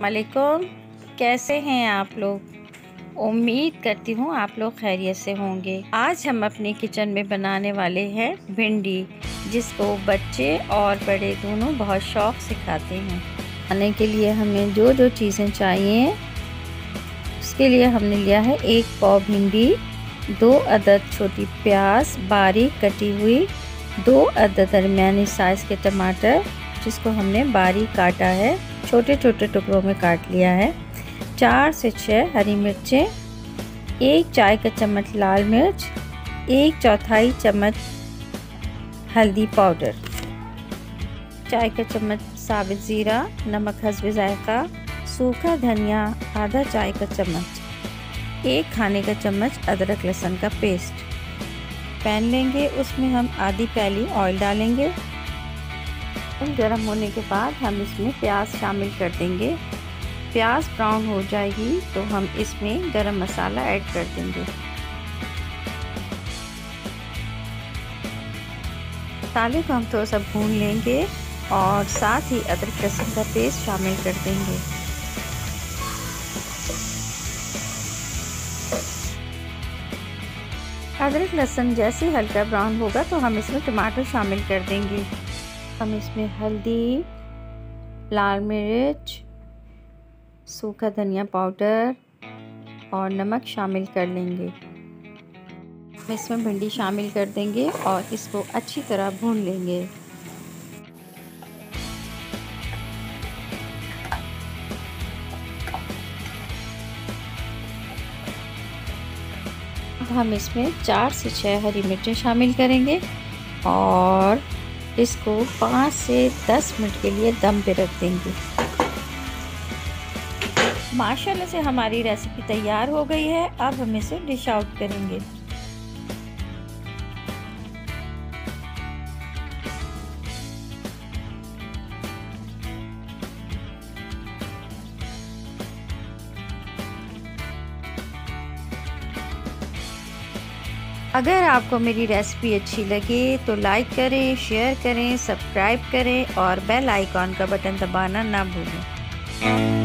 वालेकुम। कैसे हैं आप लोग? उम्मीद करती हूँ आप लोग खैरियत से होंगे। आज हम अपने किचन में बनाने वाले हैं भिंडी, जिसको बच्चे और बड़े दोनों बहुत शौक़ से खाते हैं। खाने के लिए हमें जो जो चीज़ें चाहिए, उसके लिए हमने लिया है 1 पाव भिंडी, 2 अदद छोटी प्याज बारीक कटी हुई, 2 अदद दरमियानी साइज़ के टमाटर जिसको हमने बारीक काटा है, छोटे छोटे टुकड़ों में काट लिया है, 4 से 6 हरी मिर्चें, 1 चाय का चम्मच लाल मिर्च, 1/4 चम्मच हल्दी पाउडर, चाय का चम्मच साबित ज़ीरा, नमक हस्बे ज़ायक़ा, सूखा धनिया आधा चाय का चम्मच, 1 खाने का चम्मच अदरक लहसुन का पेस्ट। पैन लेंगे, उसमें हम आधी प्याली ऑयल डालेंगे। गरम होने के बाद हम इसमें प्याज शामिल कर देंगे। प्याज ब्राउन हो जाएगी तो हम इसमें गरम मसाला ऐड कर देंगे। मसाले को हम थोड़ा सा भून लेंगे और साथ ही अदरक लहसुन का पेस्ट शामिल कर देंगे। अदरक लहसुन जैसे हल्का ब्राउन होगा तो हम इसमें टमाटर शामिल कर देंगे। हम इसमें हल्दी, लाल मिर्च, सूखा धनिया पाउडर और नमक शामिल कर लेंगे। हम इसमें भिंडी शामिल कर देंगे और इसको अच्छी तरह भून लेंगे। अब हम इसमें 4 से 6 हरी मिर्चें शामिल करेंगे और इसको 5 से 10 मिनट के लिए दम पे रख देंगे। माशाल्लाह से हमारी रेसिपी तैयार हो गई है। अब हम इसे डिश आउट करेंगे। अगर आपको मेरी रेसिपी अच्छी लगे तो लाइक करें, शेयर करें, सब्सक्राइब करें और बेल आइकॉन का बटन दबाना ना भूलें।